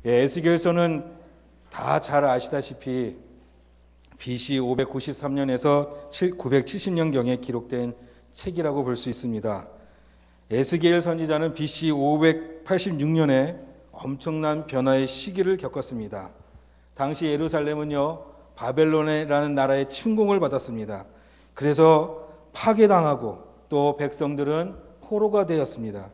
에스겔서는 다 잘 아시다시피 BC 593년에서 970년경에 기록된 책이라고 볼 수 있습니다. 에스겔 선지자는 BC 586년에 엄청난 변화의 시기를 겪었습니다. 당시 예루살렘은요, 바벨론이라는 나라의 침공을 받았습니다. 그래서 파괴당하고 또 백성들은 포로가 되었습니다.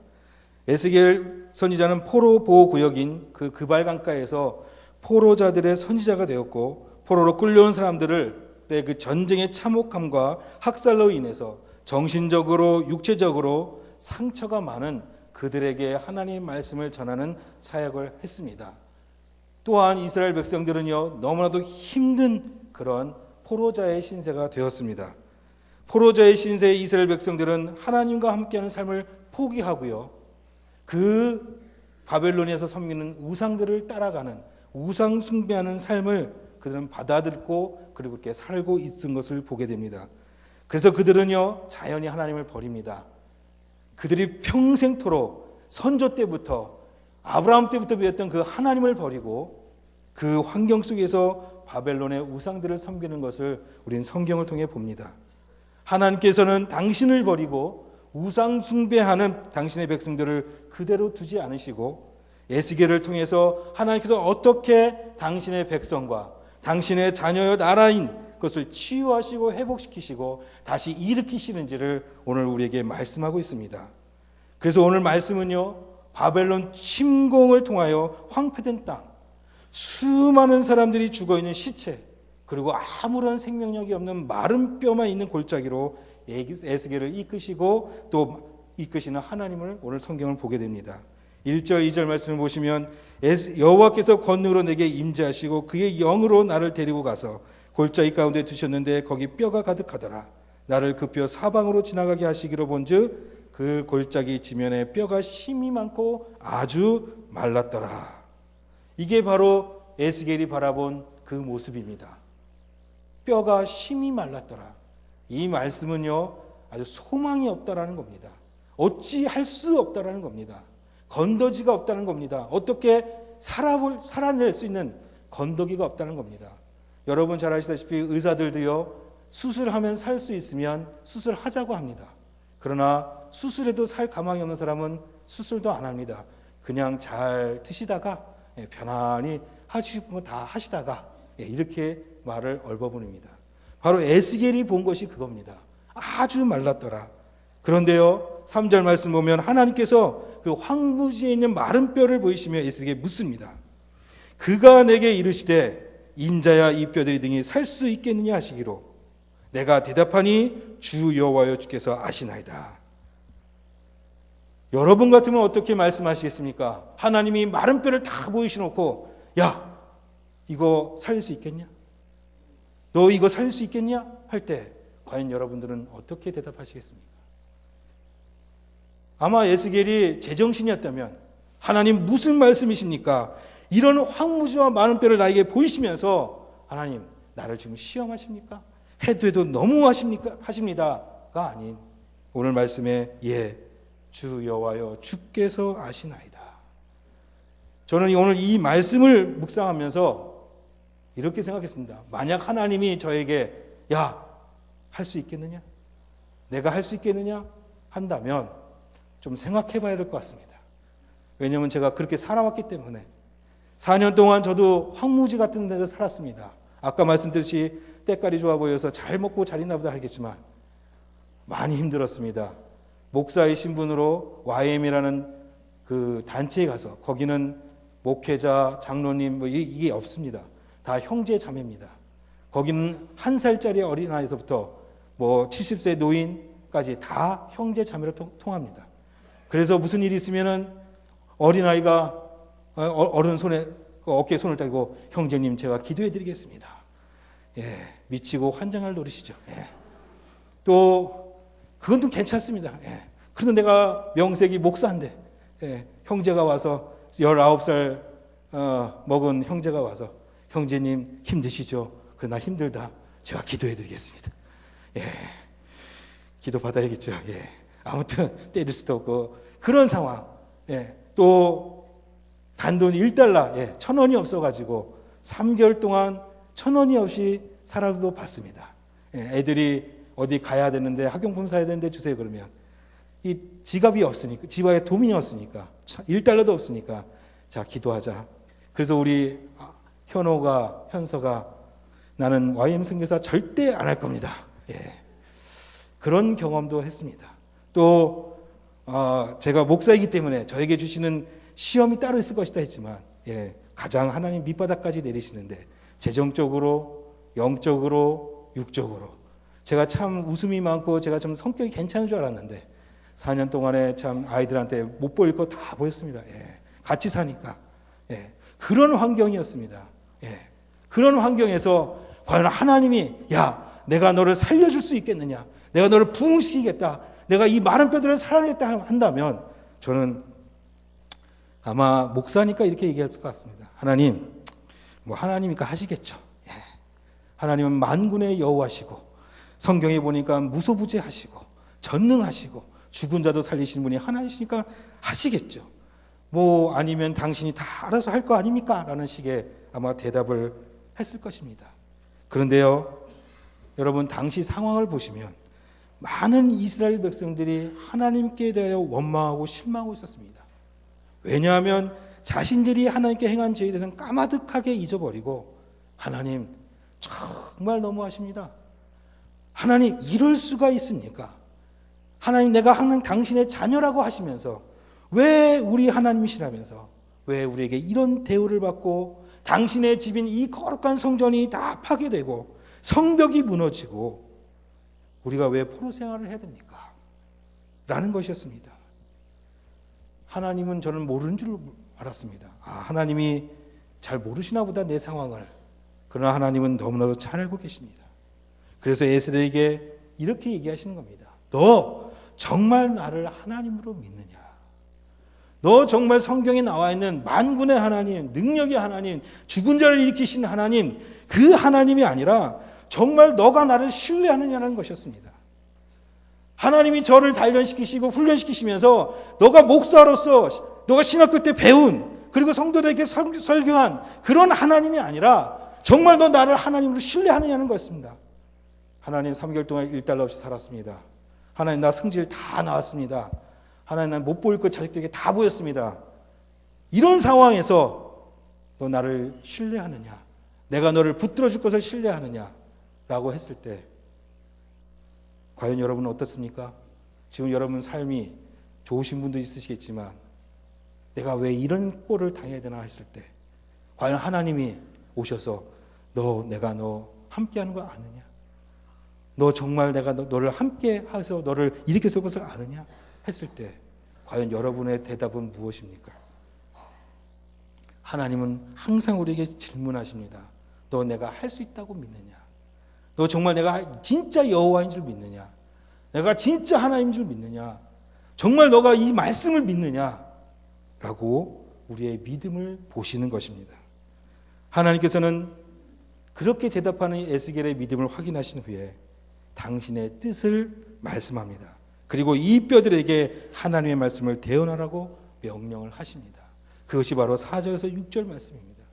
에스겔 선지자는 포로 보호 구역인 그 그발강가에서 포로자들의 선지자가 되었고, 포로로 끌려온 사람들을 그 전쟁의 참혹함과 학살로 인해서 정신적으로 육체적으로 상처가 많은 그들에게 하나님의 말씀을 전하는 사역을 했습니다. 또한 이스라엘 백성들은요, 너무나도 힘든 그런 포로자의 신세가 되었습니다. 포로자의 신세의 이스라엘 백성들은 하나님과 함께하는 삶을 포기하고요, 그 바벨론에서 섬기는 우상들을 따라가는 우상 숭배하는 삶을 그들은 받아들고 그리고 그렇게 살고 있는 것을 보게 됩니다. 그래서 그들은요, 자연히 하나님을 버립니다. 그들이 평생토록 선조 때부터 아브라함 때부터 배웠던 그 하나님을 버리고 그 환경 속에서 바벨론의 우상들을 섬기는 것을 우리는 성경을 통해 봅니다. 하나님께서는 당신을 버리고 우상 숭배하는 당신의 백성들을 그대로 두지 않으시고, 에스겔을 통해서 하나님께서 어떻게 당신의 백성과 당신의 자녀의 나라인 것을 치유하시고 회복시키시고 다시 일으키시는지를 오늘 우리에게 말씀하고 있습니다. 그래서 오늘 말씀은요, 바벨론 침공을 통하여 황폐된 땅, 수많은 사람들이 죽어있는 시체, 그리고 아무런 생명력이 없는 마른 뼈만 있는 골짜기로 에스겔을 이끄시고 또 이끄시는 하나님을 오늘 성경을 보게 됩니다. 1절 2절 말씀을 보시면, 여호와께서 권능으로 내게 임재하시고 그의 영으로 나를 데리고 가서 골짜기 가운데 두셨는데 거기 뼈가 가득하더라. 나를 그 뼈 사방으로 지나가게 하시기로 본즉 그 골짜기 지면에 뼈가 심이 많고 아주 말랐더라. 이게 바로 에스겔이 바라본 그 모습입니다. 뼈가 심이 말랐더라. 이 말씀은요, 아주 소망이 없다라는 겁니다. 어찌 할 수 없다라는 겁니다. 건더지가 없다는 겁니다. 어떻게 살아낼 수 있는 건더기가 없다는 겁니다. 여러분 잘 아시다시피 의사들도요, 수술하면 살 수 있으면 수술하자고 합니다. 그러나 수술해도 살 가망이 없는 사람은 수술도 안 합니다. 그냥 잘 드시다가 편안히 하시고 싶은 거 다 하시다가 이렇게 말을 얼버무립니다. 바로 에스겔이 본 것이 그겁니다. 아주 말랐더라. 그런데요, 3절 말씀 보면 하나님께서 그 황무지에 있는 마른 뼈를 보이시며 에스겔에게 묻습니다. 그가 내게 이르시되 인자야 이 뼈들이 등이 살 수 있겠느냐 하시기로 내가 대답하니 주 여호와여 주께서 아시나이다. 여러분 같으면 어떻게 말씀하시겠습니까? 하나님이 마른 뼈를 다 보이시놓고, 야, 이거 살릴 수 있겠냐? 너 이거 살릴 수 있겠냐? 할 때 과연 여러분들은 어떻게 대답하시겠습니까? 아마 에스겔이 제정신이었다면, 하나님 무슨 말씀이십니까? 이런 황무지와 많은 뼈를 나에게 보이시면서 하나님 나를 지금 시험하십니까? 해도 너무 하십니다가 아닌 오늘 말씀에 주 여호와여 주께서 아시나이다. 저는 오늘 이 말씀을 묵상하면서 이렇게 생각했습니다. 만약 하나님이 저에게 할 수 있겠느냐? 내가 할 수 있겠느냐? 한다면 좀 생각해 봐야 될 것 같습니다. 왜냐하면 제가 그렇게 살아왔기 때문에 4년 동안 저도 황무지 같은 데서 살았습니다. 아까 말씀드렸듯이 때깔이 좋아 보여서 잘 먹고 잘 있나 보다 하겠지만 많이 힘들었습니다. 목사의 신분으로 YM이라는 그 단체에 가서 거기는 목회자, 장로님 이게 없습니다. 다 형제 자매입니다. 거기는 1살짜리 어린아이에서부터 70세 노인까지 다 형제 자매로 통합니다. 그래서 무슨 일이 있으면은 어린아이가 어른 손에 어깨에 손을 대고 형제님 제가 기도해 드리겠습니다. 미치고 환장할 노릇이죠. 또 그건 좀 괜찮습니다. 그래도 내가 명색이 목사인데 형제가 와서 19살 먹은 형제가 와서 형제님 힘드시죠? 그러나 힘들다. 제가 기도해 드리겠습니다. 기도 받아야겠죠. 아무튼 때릴 수도 없고 그런 상황. 또 단돈 1달러, 1,000원이 없어가지고 3개월 동안 1,000원이 없이 살아도 받습니다. 애들이 어디 가야 되는데 학용품 사야 되는데 주세요 그러면 이 지갑이 없으니까, 지갑에 돈이 없으니까, 1달러도 없으니까 자 기도하자. 그래서 우리 현서가 나는 YM 선교사 절대 안 할 겁니다. 그런 경험도 했습니다. 또 제가 목사이기 때문에 저에게 주시는 시험이 따로 있을 것이다 했지만 가장 하나님 밑바닥까지 내리시는데 재정적으로, 영적으로, 육적으로 제가 참 웃음이 많고 제가 좀 성격이 괜찮은 줄 알았는데 4년 동안에 참 아이들한테 못 보일 거 다 보였습니다. 같이 사니까 그런 환경이었습니다. 그런 환경에서 과연 하나님이 야 내가 너를 살려줄 수 있겠느냐, 내가 너를 부흥시키겠다, 내가 이 마른 뼈들을 살아내겠다 한다면 저는 아마 목사니까 이렇게 얘기했을 것 같습니다. 하나님, 하나님이니까 하시겠죠. 하나님은 만군의 여호와시고 성경에 보니까 무소부재하시고 전능하시고 죽은 자도 살리시는 분이 하나님이시니까 하시겠죠. 아니면 당신이 다 알아서 할 거 아닙니까? 라는 식의 아마 대답을 했을 것입니다. 그런데요, 여러분 당시 상황을 보시면 많은 이스라엘 백성들이 하나님께 대하여 원망하고 실망하고 있었습니다. 왜냐하면 자신들이 하나님께 행한 죄에 대해서는 까마득하게 잊어버리고 하나님 정말 너무하십니다. 하나님 이럴 수가 있습니까? 하나님 내가 항상 당신의 자녀라고 하시면서 왜 우리 하나님이시라면서 왜 우리에게 이런 대우를 받고 당신의 집인 이 거룩한 성전이 다 파괴되고 성벽이 무너지고 우리가 왜 포로 생활을 해야 됩니까? 라는 것이었습니다. 하나님은 저는 모르는 줄 알았습니다. 하나님이 잘 모르시나 보다 내 상황을. 그러나 하나님은 너무나도 잘 알고 계십니다. 그래서 에스더에게 이렇게 얘기하시는 겁니다. 너 정말 나를 하나님으로 믿느냐? 너 정말 성경에 나와 있는 만군의 하나님, 능력의 하나님, 죽은 자를 일으키신 하나님, 그 하나님이 아니라 정말 너가 나를 신뢰하느냐는 것이었습니다. 하나님이 저를 단련시키시고 훈련시키시면서 너가 목사로서 너가 신학교 때 배운 그리고 성도들에게 설교한 그런 하나님이 아니라 정말 너 나를 하나님으로 신뢰하느냐는 거였습니다. 하나님 3개월 동안 1달러 없이 살았습니다. 하나님 나 승질 다 나왔습니다. 하나님 난 못 보일 것 자식들에게 다 보였습니다. 이런 상황에서 너 나를 신뢰하느냐, 내가 너를 붙들어 줄 것을 신뢰하느냐 라고 했을 때 과연 여러분은 어떻습니까? 지금 여러분 삶이 좋으신 분도 있으시겠지만 내가 왜 이런 꼴을 당해야 되나 했을 때 과연 하나님이 오셔서 내가 너 함께하는 거 아느냐? 너 정말 내가 너를 함께 해서 너를 일으켜 줄 것을 아느냐? 했을 때 과연 여러분의 대답은 무엇입니까? 하나님은 항상 우리에게 질문하십니다. 너 내가 할 수 있다고 믿느냐? 너 정말 내가 진짜 여호와인 줄 믿느냐? 내가 진짜 하나님인 줄 믿느냐? 정말 너가 이 말씀을 믿느냐? 라고 우리의 믿음을 보시는 것입니다. 하나님께서는 그렇게 대답하는 에스겔의 믿음을 확인하신 후에 당신의 뜻을 말씀합니다. 그리고 이 뼈들에게 하나님의 말씀을 대언하라고 명령을 하십니다. 그것이 바로 4절에서 6절 말씀입니다.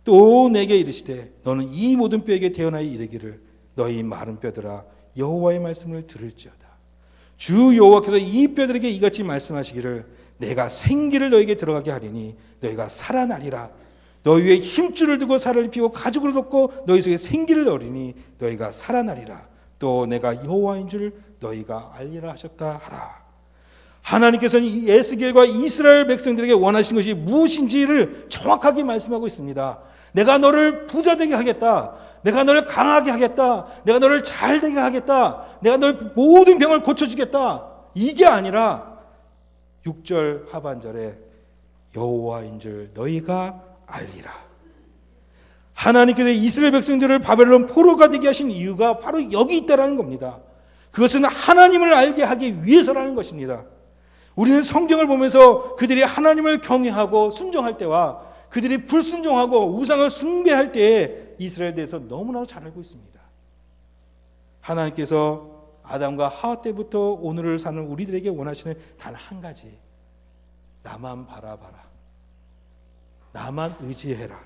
또 내게 이르시되 너는 이 모든 뼈에게 대언하여 이르기를 너희 마른 뼈들아 여호와의 말씀을 들을지어다. 주 여호와께서 이 뼈들에게 이같이 말씀하시기를 내가 생기를 너에게 들어가게 하리니 너희가 살아나리라. 너희 위에 힘줄을 두고 살을 입히고 가죽을 덮고 너희 속에 생기를 넣으리니 너희가 살아나리라. 또 내가 여호와인 줄 너희가 알리라 하셨다 하라. 하나님께서는 이 에스겔과 이스라엘 백성들에게 원하신 것이 무엇인지를 정확하게 말씀하고 있습니다. 내가 너를 부자 되게 하겠다. 내가 너를 강하게 하겠다. 내가 너를 잘 되게 하겠다. 내가 너의 모든 병을 고쳐주겠다. 이게 아니라 6절 하반절에 여호와인 줄 너희가 알리라. 하나님께서 이스라엘 백성들을 바벨론 포로가 되게 하신 이유가 바로 여기 있다라는 겁니다. 그것은 하나님을 알게 하기 위해서라는 것입니다. 우리는 성경을 보면서 그들이 하나님을 경외하고 순종할 때와 그들이 불순종하고 우상을 숭배할 때에 이스라엘에 대해서 너무나 잘 알고 있습니다. 하나님께서 아담과 하와 때부터 오늘을 사는 우리들에게 원하시는 단 한 가지, 나만 바라봐라. 나만 의지해라.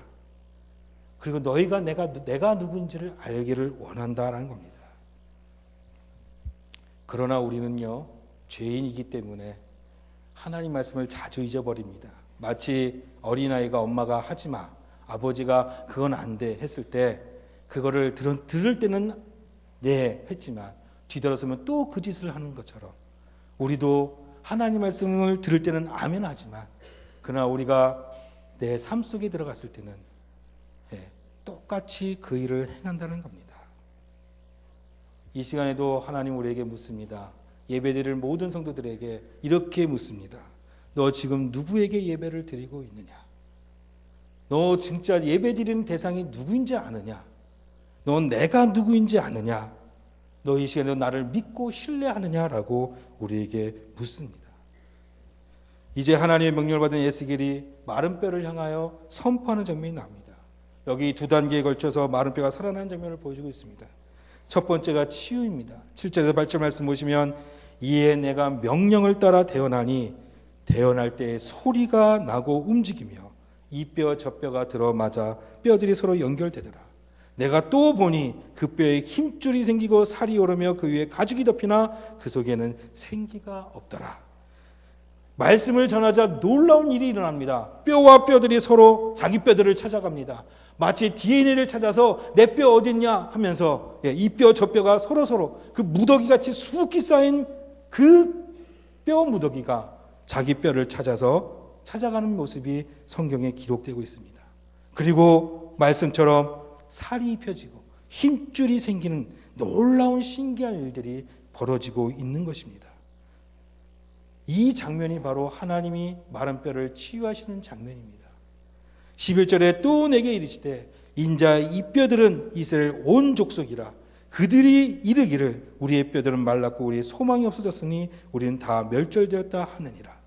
그리고 너희가 내가 누구인지를 알기를 원한다라는 겁니다. 그러나 우리는요, 죄인이기 때문에 하나님 말씀을 자주 잊어버립니다. 마치 어린아이가 엄마가 하지마, 아버지가 그건 안 돼 했을 때 그거를 들을 때는 네 했지만 뒤돌아서면 또 그 짓을 하는 것처럼 우리도 하나님 말씀을 들을 때는 아멘 하지만 그러나 우리가 내 삶 속에 들어갔을 때는 똑같이 그 일을 행한다는 겁니다. 이 시간에도 하나님 우리에게 묻습니다. 예배드릴 모든 성도들에게 이렇게 묻습니다. 너 지금 누구에게 예배를 드리고 있느냐? 너 진짜 예배드리는 대상이 누구인지 아느냐? 넌 내가 누구인지 아느냐? 너 이 시간에 나를 믿고 신뢰하느냐라고 우리에게 묻습니다. 이제 하나님의 명령을 받은 에스겔이 마른 뼈를 향하여 선포하는 장면이 나옵니다. 여기 두 단계에 걸쳐서 마른 뼈가 살아나는 장면을 보여주고 있습니다. 첫 번째가 치유입니다. 7절에서 8절 말씀 보시면 이에 내가 명령을 따라 대언하니 대언할 때 소리가 나고 움직이며 이 뼈 저 뼈가 들어맞아 뼈들이 서로 연결되더라. 내가 또 보니 그 뼈에 힘줄이 생기고 살이 오르며 그 위에 가죽이 덮이나 그 속에는 생기가 없더라. 말씀을 전하자 놀라운 일이 일어납니다. 뼈와 뼈들이 서로 자기 뼈들을 찾아갑니다. 마치 DNA를 찾아서 내 뼈 어딨냐 하면서 이 뼈 저 뼈가 서로 그 무더기같이 수북히 쌓인 그 뼈 무더기가 자기 뼈를 찾아가는 모습이 성경에 기록되고 있습니다. 그리고 말씀처럼 살이 펴지고 힘줄이 생기는 놀라운 신기한 일들이 벌어지고 있는 것입니다. 이 장면이 바로 하나님이 마른 뼈를 치유하시는 장면입니다. 11절에 또 내게 이르시되 인자 이 뼈들은 이스라엘 온 족속이라. 그들이 이르기를 우리의 뼈들은 말랐고 우리의 소망이 없어졌으니 우리는 다 멸절되었다 하느니라.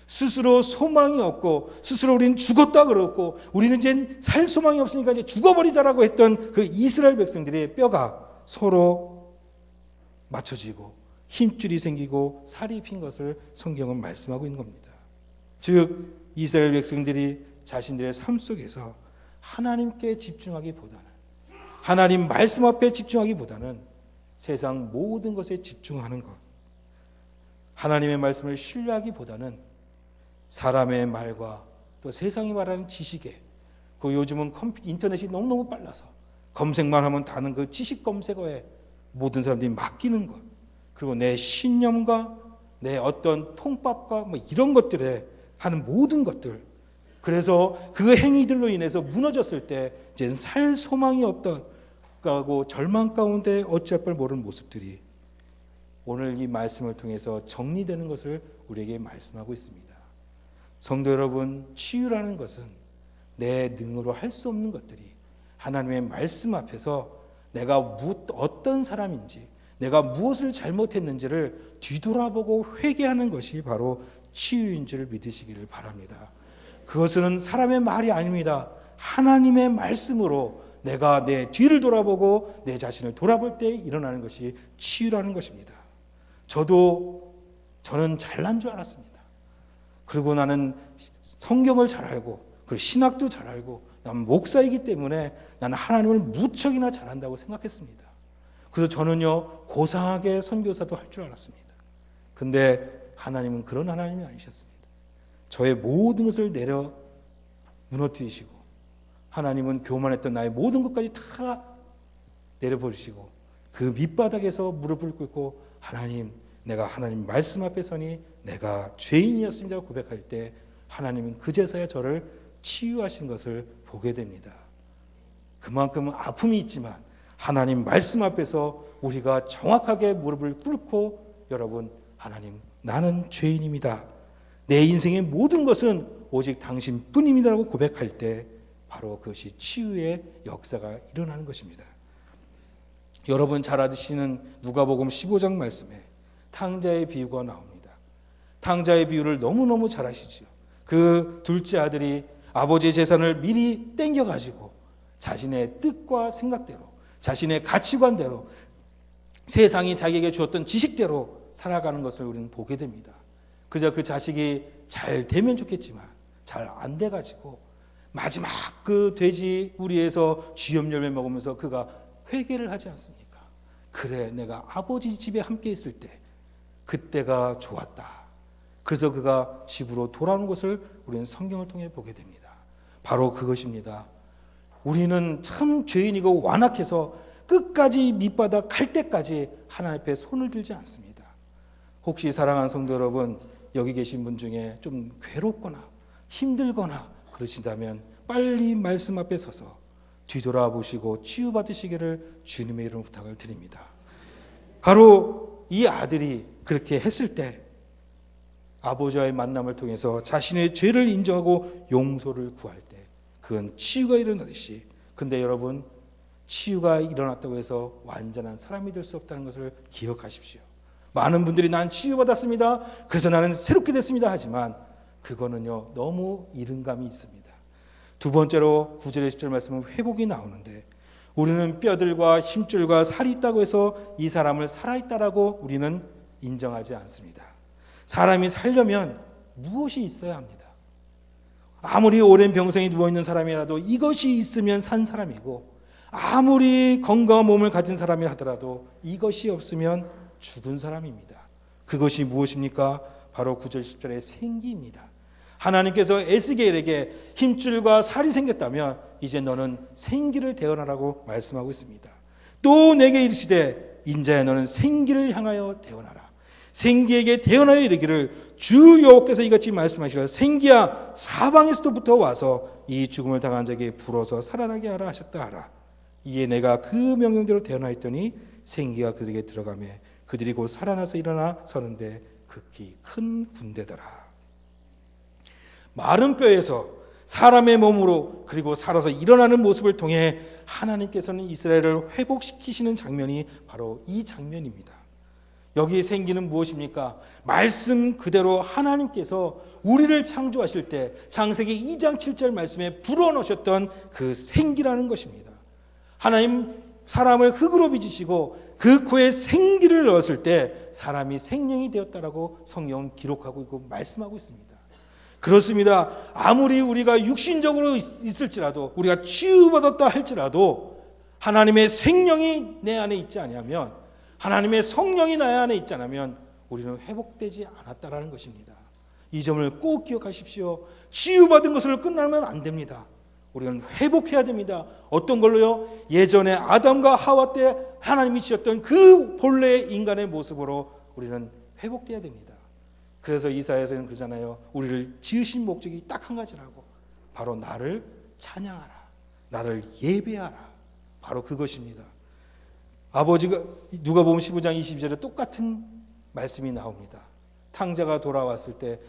스스로 소망이 없고 스스로 우리는 죽었다 그랬고 우리는 이제 살 소망이 없으니까 이제 죽어버리자라고 했던 그 이스라엘 백성들의 뼈가 서로 맞춰지고 힘줄이 생기고 살이 핀 것을 성경은 말씀하고 있는 겁니다. 즉 이스라엘 백성들이 자신들의 삶 속에서 하나님께 집중하기보다는 하나님 말씀 앞에 집중하기보다는 세상 모든 것에 집중하는 것, 하나님의 말씀을 신뢰하기보다는 사람의 말과 또 세상이 말하는 지식에, 그 요즘은 인터넷이 너무너무 빨라서 검색만 하면 다는 그 지식 검색어에 모든 사람들이 맡기는 것, 그리고 내 신념과 내 어떤 통밥과 뭐 이런 것들에 하는 모든 것들, 그래서 그 행위들로 인해서 무너졌을 때 이제 살 소망이 없다고 절망 가운데 어찌할 바를 모르는 모습들이 오늘 이 말씀을 통해서 정리되는 것을 우리에게 말씀하고 있습니다. 성도 여러분, 치유라는 것은 내 능으로 할 수 없는 것들이 하나님의 말씀 앞에서 내가 어떤 사람인지, 내가 무엇을 잘못했는지를 뒤돌아보고 회개하는 것이 바로 치유인 줄 믿으시기를 바랍니다. 그것은 사람의 말이 아닙니다. 하나님의 말씀으로 내가 내 뒤를 돌아보고 내 자신을 돌아볼 때 일어나는 것이 치유라는 것입니다. 저는 잘난 줄 알았습니다. 그리고 나는 성경을 잘 알고 그 신학도 잘 알고 난 목사이기 때문에 나는 하나님을 무척이나 잘한다고 생각했습니다. 그래서 저는요 고상하게 선교사도 할 줄 알았습니다. 근데 하나님은 그런 하나님이 아니셨습니다. 저의 모든 것을 무너뜨리시고 하나님은 교만했던 나의 모든 것까지 다 내려버리시고 그 밑바닥에서 무릎을 꿇고 하나님, 내가 하나님 말씀 앞에 서니 내가 죄인이었습니다 고백할 때 하나님은 그제서야 저를 치유하신 것을 보게 됩니다. 그만큼 아픔이 있지만 하나님 말씀 앞에서 우리가 정확하게 무릎을 꿇고 여러분, 하나님 나는 죄인입니다. 내 인생의 모든 것은 오직 당신뿐입니다라고 고백할 때 바로 그것이 치유의 역사가 일어나는 것입니다. 여러분 잘 아시는 누가복음 15장 말씀에 탕자의 비유가 나옵니다. 탕자의 비유를 너무너무 잘 아시죠. 그 둘째 아들이 아버지의 재산을 미리 땡겨가지고 자신의 뜻과 생각대로, 자신의 가치관대로, 세상이 자기에게 주었던 지식대로 살아가는 것을 우리는 보게 됩니다. 그저 그 자식이 잘 되면 좋겠지만 잘 안 돼가지고 마지막 그 돼지 우리에서 쥐염 열매 먹으면서 그가 회개를 하지 않습니까? 그래, 내가 아버지 집에 함께 있을 때 그때가 좋았다. 그래서 그가 집으로 돌아오는 것을 우리는 성경을 통해 보게 됩니다. 바로 그것입니다. 우리는 참 죄인이고 완악해서 끝까지 밑바닥 갈 때까지 하나님 앞에 손을 들지 않습니다. 혹시 사랑하는 성도 여러분, 여기 계신 분 중에 좀 괴롭거나 힘들거나 그러신다면 빨리 말씀 앞에 서서 뒤돌아보시고 치유받으시기를 주님의 이름으로 부탁을 드립니다. 바로 이 아들이 그렇게 했을 때 아버지와의 만남을 통해서 자신의 죄를 인정하고 용서를 구할 때 그건 치유가 일어나듯이, 근데 여러분, 치유가 일어났다고 해서 완전한 사람이 될 수 없다는 것을 기억하십시오. 많은 분들이 난 치유받았습니다, 그래서 나는 새롭게 됐습니다 하지만 그거는요 너무 이른감이 있습니다. 두 번째로 9절에 10절 말씀은 회복이 나오는데, 우리는 뼈들과 힘줄과 살이 있다고 해서 이 사람을 살아있다라고 우리는 인정하지 않습니다. 사람이 살려면 무엇이 있어야 합니다. 아무리 오랜 병생이 누워있는 사람이라도 이것이 있으면 산 사람이고, 아무리 건강한 몸을 가진 사람이 하더라도 이것이 없으면 죽은 사람입니다. 그것이 무엇입니까? 바로 9절 10절의 생기입니다. 하나님께서 에스겔에게 힘줄과 살이 생겼다면 이제 너는 생기를 대언하라고 말씀하고 있습니다. 또 내게 이르시되 인자야 너는 생기를 향하여 대언하라. 생기에게 대언하여 이르기를 주 여호와께서 이같이 말씀하시라. 생기야 사방에서부터 와서 이 죽음을 당한 자에게 불어서 살아나게 하라 하셨다 하라. 이에 내가 그 명령대로 대언하였더니 생기가 그들에게 들어가매 그들이 곧 살아나서 일어나 서는데 극히 큰 군대더라. 마른 뼈에서 사람의 몸으로 그리고 살아서 일어나는 모습을 통해 하나님께서는 이스라엘을 회복시키시는 장면이 바로 이 장면입니다. 여기에 생기는 무엇입니까? 말씀 그대로 하나님께서 우리를 창조하실 때 창세기 2장 7절 말씀에 불어넣으셨던 그 생기라는 것입니다. 하나님 사람을 흙으로 빚으시고 그 코에 생기를 넣었을 때 사람이 생명이 되었다라고 성경은 기록하고 있고 말씀하고 있습니다. 그렇습니다. 아무리 우리가 육신적으로 있을지라도, 우리가 치유받았다 할지라도 하나님의 생명이 내 안에 있지 않으면, 하나님의 성령이 내 안에 있지 않으면 우리는 회복되지 않았다라는 것입니다. 이 점을 꼭 기억하십시오. 치유받은 것으로 끝나면 안 됩니다. 우리는 회복해야 됩니다. 어떤 걸로요? 예전에 아담과 하와 때 하나님이 지었던 그 본래의 인간의 모습으로 우리는 회복돼야 됩니다. 그래서 이사야서는 그러잖아요. 우리를 지으신 목적이 딱 한 가지라고. 바로 나를 찬양하라. 나를 예배하라. 바로 그것입니다. 아버지가 누가복음 15장 22절에 똑같은 말씀이 나옵니다. 탕자가 돌아왔을 때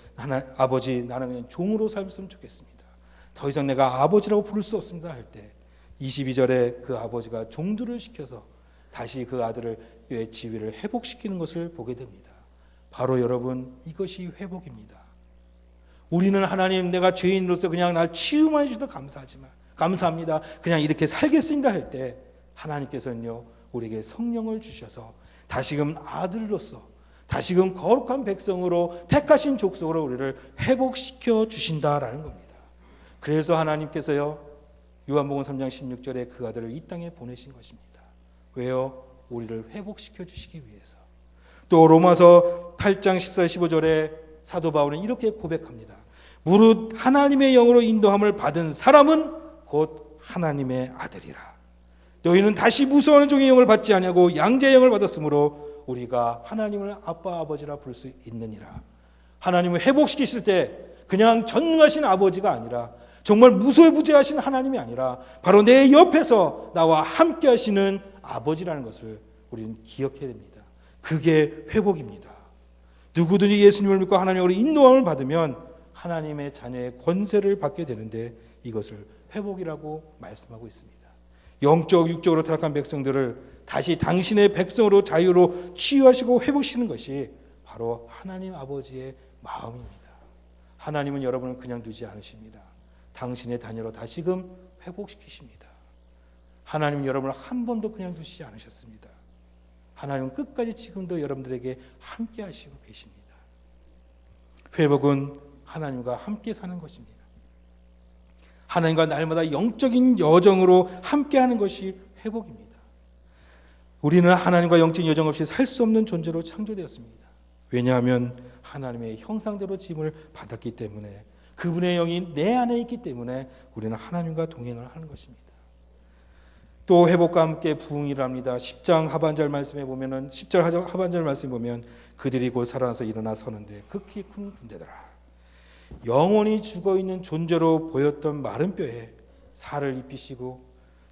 아버지 나는 그냥 종으로 살았으면 좋겠습니다. 더 이상 내가 아버지라고 부를 수 없습니다 할 때 22절에 그 아버지가 종들을 시켜서 다시 그 아들의 지위를 회복시키는 것을 보게 됩니다. 바로 여러분, 이것이 회복입니다. 우리는 하나님, 내가 죄인으로서 그냥 날 치유만 해주셔도 감사합니다, 그냥 이렇게 살겠습니다 할 때 하나님께서는요 우리에게 성령을 주셔서 다시금 아들로서, 다시금 거룩한 백성으로 택하신 족속으로 우리를 회복시켜 주신다라는 겁니다. 그래서 하나님께서요 요한복음 3장 16절에 그 아들을 이 땅에 보내신 것입니다. 왜요? 우리를 회복시켜 주시기 위해서. 또 로마서 8장 14, 15절에 사도 바울은 이렇게 고백합니다. 무릇 하나님의 영으로 인도함을 받은 사람은 곧 하나님의 아들이라. 너희는 다시 무서워하는 종의 영을 받지 아니하고 양자의 영을 받았으므로 우리가 하나님을 아빠 아버지라 부를 수 있느니라. 하나님을 회복시키실 때 그냥 전능하신 아버지가 아니라, 정말 무소부재하신 하나님이 아니라 바로 내 옆에서 나와 함께 하시는 아버지라는 것을 우리는 기억해야 됩니다. 그게 회복입니다. 누구든지 예수님을 믿고 하나님으로 인도함을 받으면 하나님의 자녀의 권세를 받게 되는데 이것을 회복이라고 말씀하고 있습니다. 영적 육적으로 타락한 백성들을 다시 당신의 백성으로 자유로 치유하시고 회복시키는 것이 바로 하나님 아버지의 마음입니다. 하나님은 여러분을 그냥 두지 않으십니다. 당신의 자녀로 다시금 회복시키십니다. 하나님은 여러분을 한 번도 그냥 두시지 않으셨습니다. 하나님은 끝까지 지금도 여러분들에게 함께 하시고 계십니다. 회복은 하나님과 함께 사는 것입니다. 하나님과 날마다 영적인 여정으로 함께하는 것이 회복입니다. 우리는 하나님과 영적인 여정 없이 살 수 없는 존재로 창조되었습니다. 왜냐하면 하나님의 형상대로 지음을 받았기 때문에, 그분의 영이 내 안에 있기 때문에 우리는 하나님과 동행을 하는 것입니다. 또 회복과 함께 부흥이라 합니다. 10장 하반절 말씀에 보면은 10절 하반절 말씀에 보면 그들이 곧 살아나서 일어나 서는데 극히 큰 군대더라. 영원히 죽어있는 존재로 보였던 마른 뼈에 살을 입히시고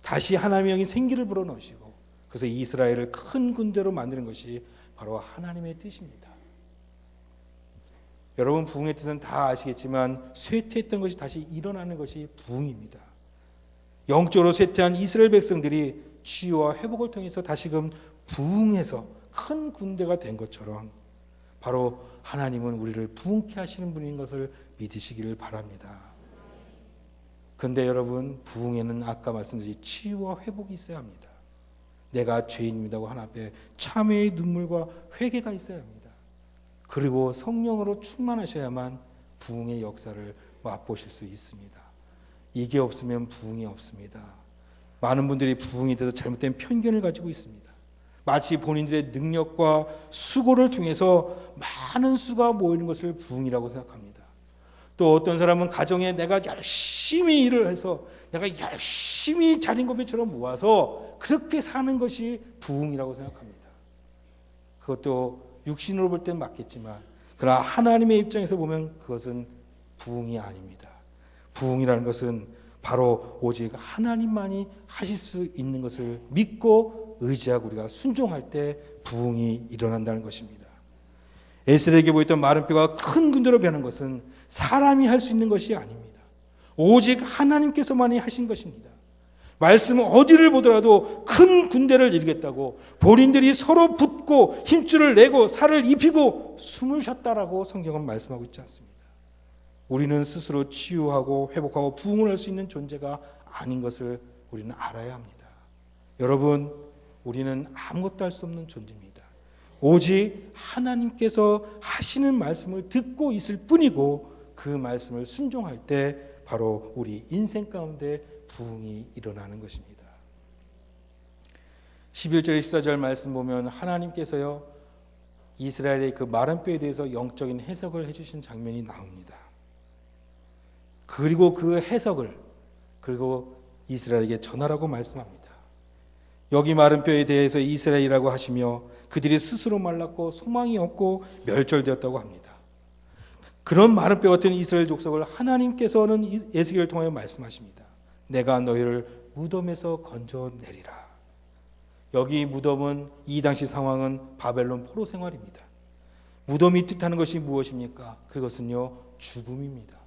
다시 하나님의 영이 생기를 불어넣으시고 그래서 이스라엘을 큰 군대로 만드는 것이 바로 하나님의 뜻입니다. 여러분, 부흥의 뜻은 다 아시겠지만 쇠퇴했던 것이 다시 일어나는 것이 부흥입니다. 영적으로 쇠퇴한 이스라엘 백성들이 치유와 회복을 통해서 다시금 부흥해서 큰 군대가 된 것처럼 바로 하나님은 우리를 부흥케 하시는 분인 것을 믿으시기를 바랍니다. 그런데 여러분, 부흥에는 아까 말씀드린 치유와 회복이 있어야 합니다. 내가 죄인입니다고 하나님 앞에 참회의 눈물과 회개가 있어야 합니다. 그리고 성령으로 충만하셔야만 부흥의 역사를 맛보실 수 있습니다. 이게 없으면 부흥이 없습니다. 많은 분들이 부흥에 대해서 잘못된 편견을 가지고 있습니다. 마치 본인들의 능력과 수고를 통해서 많은 수가 모이는 것을 부흥이라고 생각합니다. 또 어떤 사람은 가정에 내가 열심히 일을 해서 내가 열심히 자린고비처럼 모아서 그렇게 사는 것이 부흥이라고 생각합니다. 그것도 육신으로 볼 땐 맞겠지만 그러나 하나님의 입장에서 보면 그것은 부흥이 아닙니다. 부흥이라는 것은 바로 오직 하나님만이 하실 수 있는 것을 믿고 의지하고 우리가 순종할 때 부흥이 일어난다는 것입니다. 에스겔에게 보였던 마른 뼈가 큰 군대로 변한 것은 사람이 할 수 있는 것이 아닙니다. 오직 하나님께서만이 하신 것입니다. 말씀 어디를 보더라도 큰 군대를 이루겠다고 본인들이 서로 붙고 힘줄을 내고 살을 입히고 숨을 쉬었다라고 성경은 말씀하고 있지 않습니다. 우리는 스스로 치유하고 회복하고 부흥을 할 수 있는 존재가 아닌 것을 우리는 알아야 합니다. 여러분, 우리는 아무것도 할 수 없는 존재입니다. 오직 하나님께서 하시는 말씀을 듣고 있을 뿐이고 그 말씀을 순종할 때 바로 우리 인생 가운데 부흥이 일어나는 것입니다. 11절 14절 말씀 보면 하나님께서요 이스라엘의 그 마른 뼈에 대해서 영적인 해석을 해주신 장면이 나옵니다. 그리고 그 해석을 그리고 이스라엘에게 전하라고 말씀합니다. 여기 마른 뼈에 대해서 이스라엘이라고 하시며 그들이 스스로 말랐고 소망이 없고 멸절되었다고 합니다. 그런 마른 뼈 같은 이스라엘 족속을 하나님께서는 에스겔을 통하여 말씀하십니다. 내가 너희를 무덤에서 건져내리라. 여기 무덤은 이 당시 상황은 바벨론 포로 생활입니다. 무덤이 뜻하는 것이 무엇입니까? 그것은요 죽음입니다.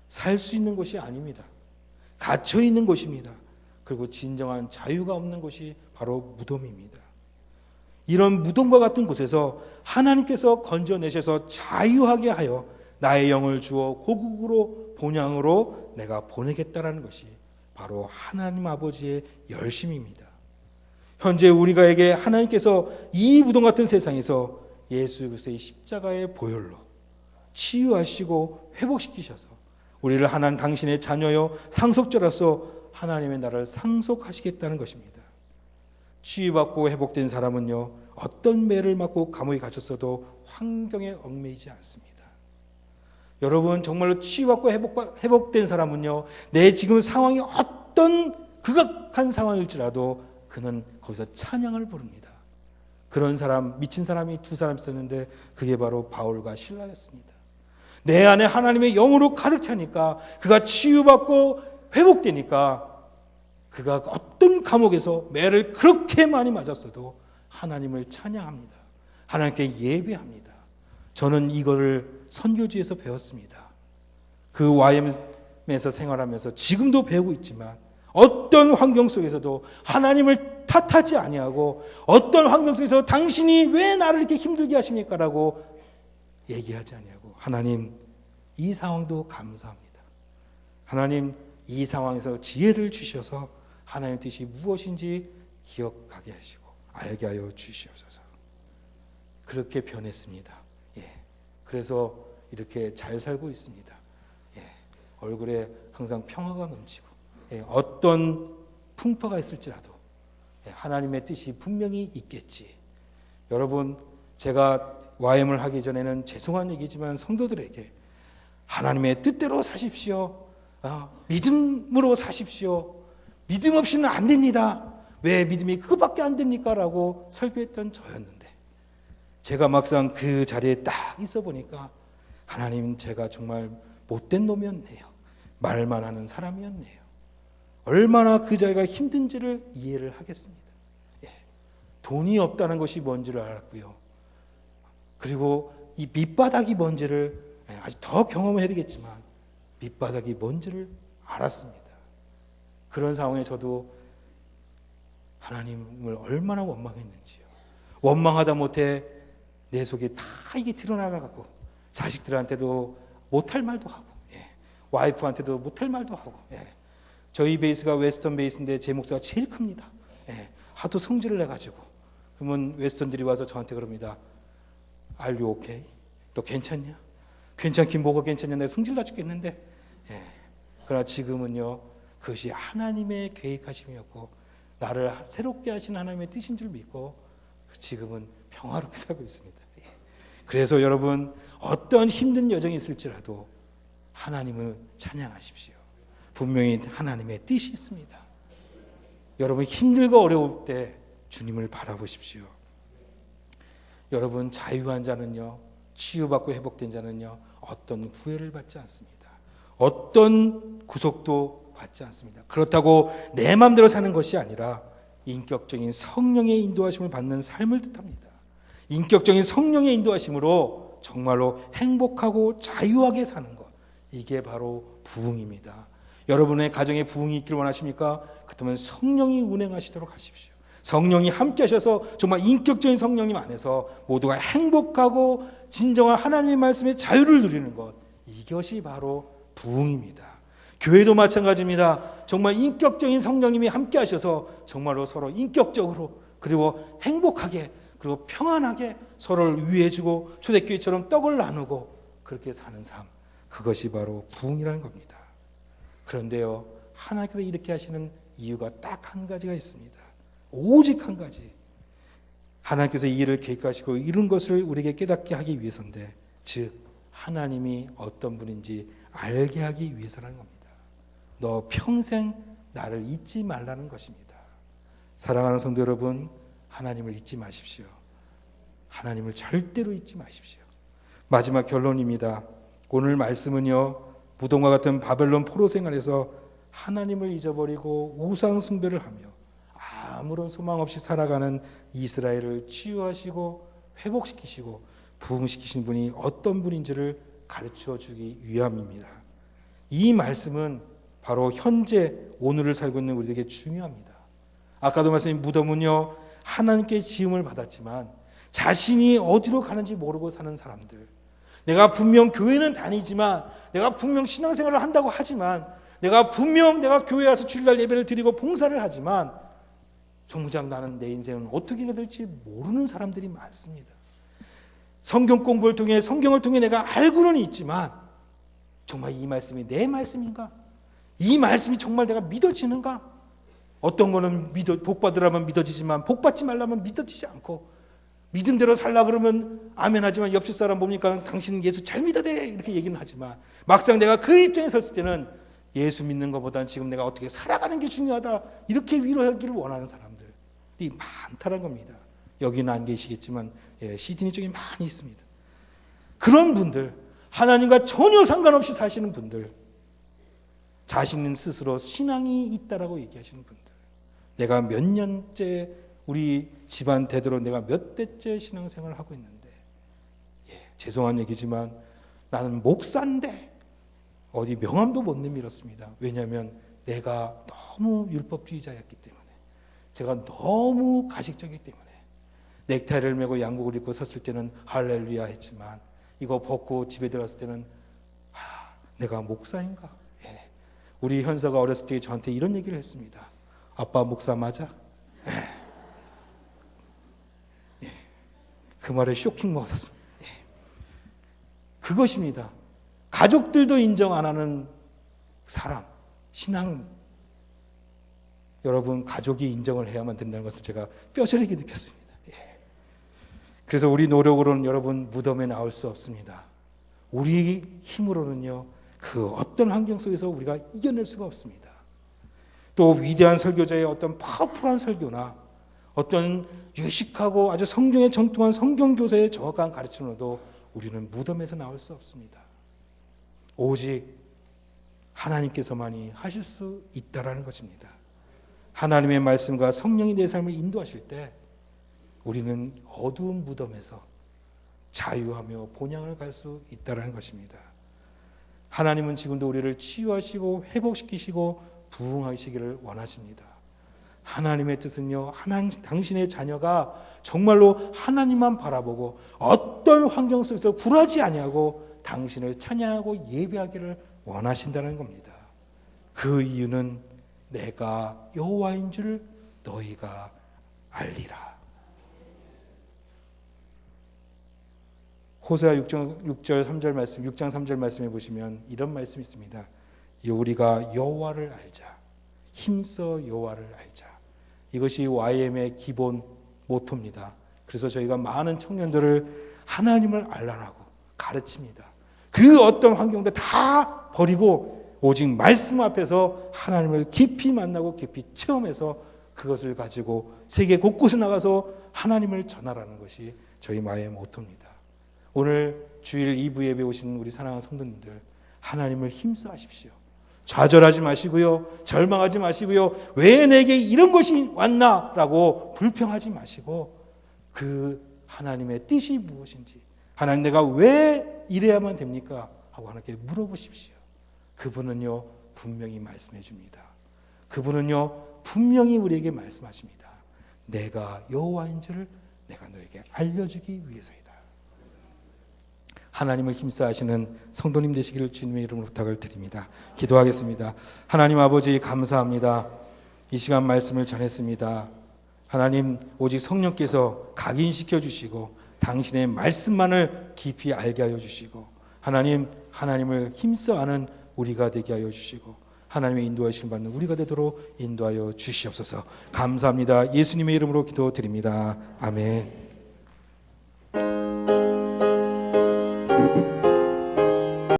살 수 있는 곳이 아닙니다. 갇혀 있는 곳입니다. 그리고 진정한 자유가 없는 곳이 바로 무덤입니다. 이런 무덤과 같은 곳에서 하나님께서 건져내셔서 자유하게 하여 나의 영을 주어 고국으로 본향으로 내가 보내겠다라는 것이 바로 하나님 아버지의 열심입니다. 현재 우리가에게 하나님께서 이 무덤 같은 세상에서 예수 그리스도의 십자가의 보혈로 치유하시고 회복시키셔서 우리를 하나님 당신의 자녀요 상속자로서 하나님의 나라를 상속하시겠다는 것입니다. 치유받고 회복된 사람은요 어떤 매를 맞고 감옥에 갇혔어도 환경에 얽매이지 않습니다. 여러분 정말로 치유받고 회복된 사람은요 내 지금 상황이 어떤 극악한 상황일지라도 그는 거기서 찬양을 부릅니다. 그런 사람, 미친 사람이 두 사람 있었는데 그게 바로 바울과 실라였습니다. 내 안에 하나님의 영으로 가득 차니까 그가 치유받고 회복되니까 그가 어떤 감옥에서 매를 그렇게 많이 맞았어도 하나님을 찬양합니다. 하나님께 예배합니다. 저는 이거를 선교지에서 배웠습니다. 그 YM에서 생활하면서 지금도 배우고 있지만 어떤 환경 속에서도 하나님을 탓하지 아니하고 어떤 환경 속에서 당신이 왜 나를 이렇게 힘들게 하십니까? 라고 얘기하지 아니하고 하나님 이 상황도 감사합니다. 하나님 이 상황에서 지혜를 주셔서 하나님의 뜻이 무엇인지 기억하게 하시고 알게 하여 주시옵소서. 그렇게 변했습니다. 예. 그래서 이렇게 잘 살고 있습니다. 예. 얼굴에 항상 평화가 넘치고 어떤 풍파가 있을지라도 하나님의 뜻이 분명히 있겠지. 여러분, 제가 YM을 하기 전에는 죄송한 얘기지만 성도들에게 하나님의 뜻대로 사십시오. 믿음으로 사십시오. 믿음 없이는 안 됩니다. 왜 믿음이 그거밖에 안 됩니까? 라고 설교했던 저였는데, 제가 막상 그 자리에 딱 있어 보니까 하나님, 제가 정말 못된 놈이었네요. 말만 하는 사람이었네요. 얼마나 그 자리가 힘든지를 이해를 하겠습니다. 돈이 없다는 것이 뭔지를 알았고요. 그리고 이 밑바닥이 뭔지를 아직 더 경험해야 되겠지만 밑바닥이 뭔지를 알았습니다. 그런 상황에 저도 하나님을 얼마나 원망했는지요. 원망하다 못해 내 속에 다 이게 드러나가고 자식들한테도 못할 말도 하고 와이프한테도 못할 말도 하고 저희 베이스가 웨스턴 베이스인데 제 목소리가 제일 큽니다. 하도 성질을 내가지고 그러면 웨스턴들이 와서 저한테 그럽니다. Are you okay? 너 괜찮냐? 괜찮긴 뭐가 괜찮냐? 내가 승질나 죽겠는데. 그러나 지금은요, 그것이 하나님의 계획하심이었고 나를 새롭게 하신 하나님의 뜻인 줄 믿고 지금은 평화롭게 살고 있습니다. 그래서 여러분, 어떤 힘든 여정이 있을지라도 하나님을 찬양하십시오. 분명히 하나님의 뜻이 있습니다. 여러분, 힘들고 어려울 때 주님을 바라보십시오. 여러분, 자유한 자는요, 치유받고 회복된 자는요, 어떤 구애를 받지 않습니다. 어떤 구속도 받지 않습니다. 그렇다고 내 마음대로 사는 것이 아니라 인격적인 성령의 인도하심을 받는 삶을 뜻합니다. 인격적인 성령의 인도하심으로 정말로 행복하고 자유하게 사는 것, 이게 바로 부흥입니다. 여러분의 가정에 부흥이 있기를 원하십니까? 그렇다면 성령이 운행하시도록 하십시오. 성령이 함께 하셔서 정말 인격적인 성령님 안에서 모두가 행복하고 진정한 하나님의 말씀의 자유를 누리는 것, 이것이 바로 부흥입니다. 교회도 마찬가지입니다. 정말 인격적인 성령님이 함께 하셔서 정말로 서로 인격적으로 그리고 행복하게 그리고 평안하게 서로를 위해주고 초대교회처럼 떡을 나누고 그렇게 사는 삶, 그것이 바로 부흥이라는 겁니다. 그런데요, 하나님께서 이렇게 하시는 이유가 딱 한 가지가 있습니다. 오직 한 가지. 하나님께서 이 일을 계획하시고 이룬 것을 우리에게 깨닫게 하기 위해서인데, 즉 하나님이 어떤 분인지 알게 하기 위해서라는 겁니다. 너 평생 나를 잊지 말라는 것입니다. 사랑하는 성도 여러분, 하나님을 잊지 마십시오. 하나님을 절대로 잊지 마십시오. 마지막 결론입니다. 오늘 말씀은요, 무덤과 같은 바벨론 포로 생활에서 하나님을 잊어버리고 우상 숭배를 하며 아무런 소망 없이 살아가는 이스라엘을 치유하시고 회복시키시고 부흥시키신 분이 어떤 분인지를 가르쳐 주기 위함입니다. 이 말씀은 바로 현재 오늘을 살고 있는 우리에게 중요합니다. 아까도 말씀드린 무덤은요, 하나님께 지음을 받았지만 자신이 어디로 가는지 모르고 사는 사람들, 내가 분명 교회는 다니지만, 내가 분명 신앙생활을 한다고 하지만, 내가 교회에 와서 주일날 예배를 드리고 봉사를 하지만 정작 나는 내 인생은 어떻게 될지 모르는 사람들이 많습니다. 성경 공부를 통해, 성경을 통해 내가 알고는 있지만 정말 이 말씀이 내 말씀인가? 이 말씀이 정말 내가 믿어지는가? 어떤 거는 복 받으라면 믿어지지만 복 받지 말라면 믿어지지 않고, 믿음대로 살라 그러면 아멘 하지만 옆집 사람 보니까 당신은 예수 잘 믿어야 돼 이렇게 얘기는 하지만 막상 내가 그 입장에 섰을 때는 예수 믿는 것보다는 지금 내가 어떻게 살아가는 게 중요하다, 이렇게 위로하기를 원하는 사람들이 많다는 겁니다. 여기는 안 계시겠지만 시드니 쪽에 많이 있습니다. 그런 분들, 하나님과 전혀 상관없이 사시는 분들, 자신 스스로 신앙이 있다라고 얘기하시는 분들, 내가 몇 년째 우리 집안 대대로 내가 몇 대째 신앙생활을 하고 있는데, 죄송한 얘기지만 나는 목사인데 어디 명함도 못 내밀었습니다. 왜냐하면 내가 너무 율법주의자였기 때문에, 제가 너무 가식적이기 때문에, 넥타이를 메고 양복을 입고 섰을 때는 할렐루야 했지만 이거 벗고 집에 들어갔을 때는 내가 목사인가? 우리 현서가 어렸을 때 저한테 이런 얘기를 했습니다. 아빠 목사 맞아? 그 말에 쇼킹 먹었습니다. 그것입니다. 가족들도 인정 안 하는 사람, 신앙, 여러분 가족이 인정을 해야만 된다는 것을 제가 뼈저리게 느꼈습니다. 그래서 우리 노력으로는 여러분 무덤에 나올 수 없습니다. 우리 힘으로는요, 그 어떤 환경 속에서 우리가 이겨낼 수가 없습니다. 또 위대한 설교자의 어떤 파워풀한 설교나 어떤 유식하고 아주 성경에 정통한 성경교사의 정확한 가르침으로도 우리는 무덤에서 나올 수 없습니다. 오직 하나님께서만이 하실 수 있다라는 것입니다. 하나님의 말씀과 성령이 내 삶을 인도하실 때 우리는 어두운 무덤에서 자유하며 본향을 갈 수 있다는 것입니다. 하나님은 지금도 우리를 치유하시고 회복시키시고 부흥하시기를 원하십니다. 하나님의 뜻은요, 당신의 자녀가 정말로 하나님만 바라보고 어떤 환경 속에서 굴하지 아니하고 당신을 찬양하고 예배하기를 원하신다는 겁니다. 그 이유는 내가 여호와인 줄 너희가 알리라. 호세아 6절 3절 말씀, 6장 3절 말씀에 보시면 이런 말씀이 있습니다. 우리가 여호와를 알자. 힘써 여호와를 알자. 이것이 YM의 기본 모토입니다. 그래서 저희가 많은 청년들을 하나님을 알라라고 가르칩니다. 그 어떤 환경도 다 버리고 오직 말씀 앞에서 하나님을 깊이 만나고 깊이 체험해서 그것을 가지고 세계 곳곳에 나가서 하나님을 전하라는 것이 저희 마의 모토입니다. 오늘 주일 2부 예배 오신 우리 사랑하는 성도님들, 하나님을 힘써하십시오. 좌절하지 마시고요, 절망하지 마시고요, 왜 내게 이런 것이 왔나라고 불평하지 마시고 그 하나님의 뜻이 무엇인지, 하나님 내가 왜 이래야만 됩니까? 하고 하나님께 물어보십시오. 그분은요 분명히 말씀해 줍니다. 그분은요 분명히 우리에게 말씀하십니다. 내가 여호와인 줄을 내가 너에게 알려주기 위해서이다. 하나님을 힘써 하시는 성도님 되시기를 주님의 이름으로 부탁을 드립니다. 기도하겠습니다. 하나님 아버지 감사합니다. 이 시간 말씀을 전했습니다. 하나님 오직 성령께서 각인시켜 주시고 당신의 말씀만을 깊이 알게 하여 주시고 하나님을 힘써 아는 우리가 되게 하여 주시고 하나님의 인도하심을 받는 우리가 되도록 인도하여 주시옵소서. 감사합니다. 예수님의 이름으로 기도드립니다. 아멘.